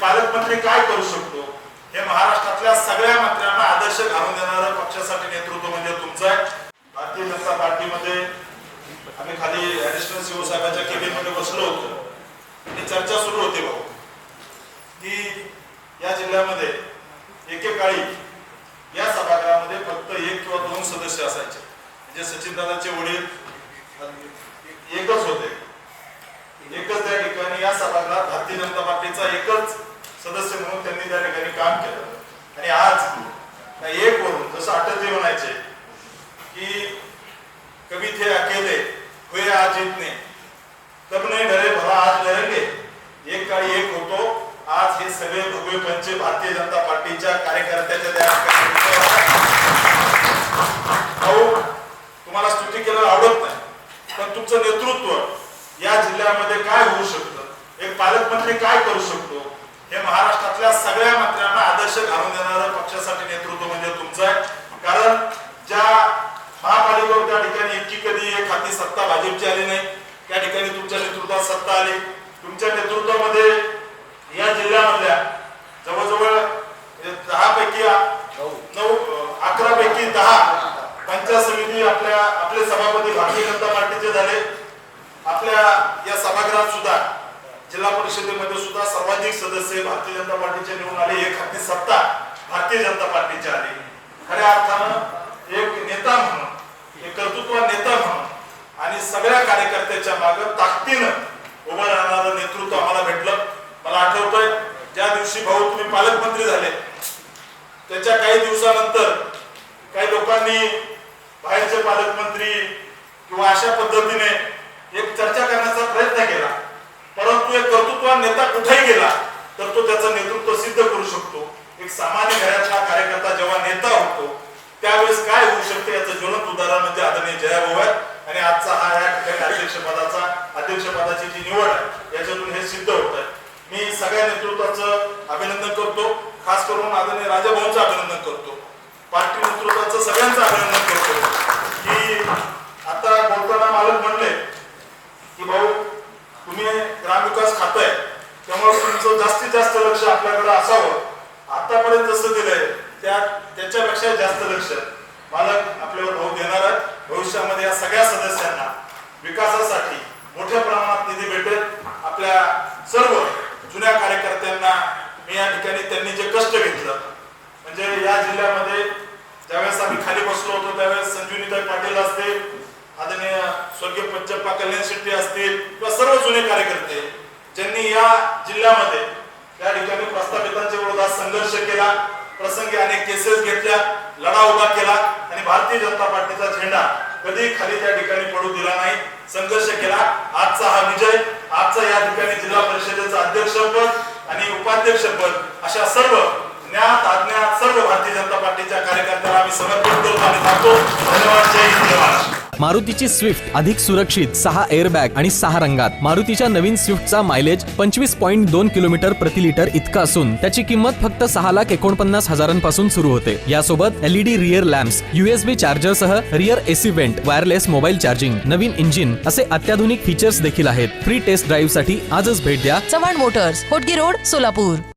पालकमंत्री काय करू शकतो हे महाराष्ट्रातल्या सगळ्या मंत्र्यांना आदर्श घालून देणारं पक्षासाठी नेतृत्व म्हणजे तुमचं आहे। भारतीय जनता पार्टीमध्ये आम्ही खाली ऍडिशनल सीओ साहेबांच्या केबिनमध्ये बसलो होतो आणि चर्चा सुरू होती भाऊ की या जिल्ह्यामध्ये एकेकाळी या सभागृहामध्ये फक्त 1 किंवा 2 सदस्य असायचे, म्हणजे सचिनदादांचे वडील एकच होते, एकच त्या ठिकाणी या सभागृहात भारतीय जनता पार्टीचा एकच सदस्य म्हणून त्यांनी त्या ठिकाणी काम केलं। आणि आज एक वरून जसं अटलजी म्हणायचे की कभी थे अकेले हुए आज इतने कब नहीं डरे भला आज डरेंगे, एक काळी एक होतो, आज हे सगळे भगवे पंचे भारतीय जनता पार्टीच्या कार्यकर्त्याच्या त्या तुम्हाला स्तुती केलं आवडत नाही, पण तुमचं नेतृत्व या जिल्ह्यामध्ये काय होऊ शकतं, एक पालकमंत्री काय करू शकतो हे महाराष्ट्रातल्या सगळ्या मंत्र्यांना आदर्श घालून देणारं पक्षासाठी नेतृत्व म्हणजे तुमचं आहे। कारण ज्या महापालिकेवर त्या ठिकाणी इतकी कधी एक हाती सत्ता भाजपची आली नाही, त्या ठिकाणी तुमच्या नेतृत्वात सत्ता आली। तुमच्या नेतृत्वामध्ये या जिल्ह्यामधल्या जवळजवळ 10 पैकी 11 पैकी 10 पंचायत समिती आपले सभापती भारतीय जनता पार्टीचे झाले। आपल्या या सभागृहात सुद्धा जिल्हा परिषदेमध्ये सुद्धा सर्वाधिक सदस्य भारतीय जनता पार्टीचे निवडून आले, एक हाती सत्ता भारतीय जनता पार्टीची आली। खऱ्या अर्थानं एक नेता म्हणून, एक कर्तृत्व नेता म्हणून आणि सगळ्या कार्यकर्त्याच्या मागे ताकदीनं उभं राहणारं नेतृत्व आम्हाला भेटलं। मला आठवतंय ज्या दिवशी भाऊ तुम्ही पालकमंत्री झाले त्याच्या काही दिवसानंतर काही लोकांनी बाहेरचे पालकमंत्री किंवा अशा पद्धतीने एक चर्चा करण्याचा प्रयत्न केला, परंतु एक कर्तृत्व नेता कुठेही गेला तर तो त्याचं नेतृत्व सिद्ध करू शकतो। एक सामान्य घरातला कार्यकर्ता जेव्हा नेता होतो त्यावेळेस काय होऊ शकते याचं ज्वलंत उदाहरण म्हणजे आदरणीय जयाभाऊ आहेत। आणि आजचा हा या ठिकाणी अध्यक्षपदाची जी निवड आहे याच्यातून हे सिद्ध होत आहे। मी सगळ्या नेतृत्वाचं अभिनंदन करतो, खास करून आदरणीय राजाभाऊंचं अभिनंदन करतो, पार्टी नेतृत्वाचं सगळ्यांचं अभिनंदन करतो की आता बोलताना मालक म्हणले की भाऊ तुम्ही ग्रामविकास खाताय त्यामुळे तुमचं जास्तीत जास्त लक्ष आपल्याकडे असावं, आतापर्यंत जसं दिलंय त्याच्यापेक्षा जास्त लक्ष मालक आपल्यावर भाऊ देणार आहेत। भविष्यामध्ये या सगळ्या सदस्यांना विकासासाठी मोठ्या प्रमाणात निधी भेटेल। आपल्या सर्व जुन्या कार्यकर्त्यांना मी या ठिकाणी त्यांनी जे कष्ट घेतलं म्हणजे या जिल्ह्यामध्ये ज्यावेळेस आम्ही खाली बसलो होतो त्यावेळेस संजीवनीताई पाटील असतील, आदरणीय स्वर्गीय पंचप्पा कल्याण शेट्टी असतील किंवा सर्व जुने कार्यकर्ते ज्यांनी या जिल्ह्यामध्ये त्या ठिकाणी प्रस्थापितांच्या विरोधात संघर्ष केला, प्रसंगी अनेक केसेस घेतल्या, लढा उभा केला आणि भारतीय जनता पार्टीचा झेंडा कधी खाली त्या ठिकाणी पडू दिला नाही, संघर्ष केला। आजचा हा विजय, आजचा या ठिकाणी जिल्हा परिषदेचं अध्यक्षपद आणि उपाध्यक्षपद अशा सर्व ज्ञात अज्ञात सर्व भारतीय जनता पार्टीच्या कार्यकर्त्यांना आम्ही समर्पित करतो आणि सांगतो धन्यवाद। जय हिंद, जय महाराष्ट्र। मारुतीची स्विफ्ट अधिक सुरक्षित, 6 एअरबॅग आणि 6 रंगात। मारुतीच्या नवीन स्विफ्टचा मायलेज 25.2 किलोमीटर प्रति लिटर इतका असून त्याची किंमत फक्त 6,49,000 सुरू होते। यासोबत LED रिअर लॅम्प्स, USB चार्जरसह rear AC vent, wireless mobile charging, नवीन इंजिन असे अत्याधुनिक फीचर्स देखील आहेत। फ्री टेस्ट ड्राईव्ह साठी आजच भेट द्या चव्हाण मोटर्स, होटगी रोड, सोलापूर।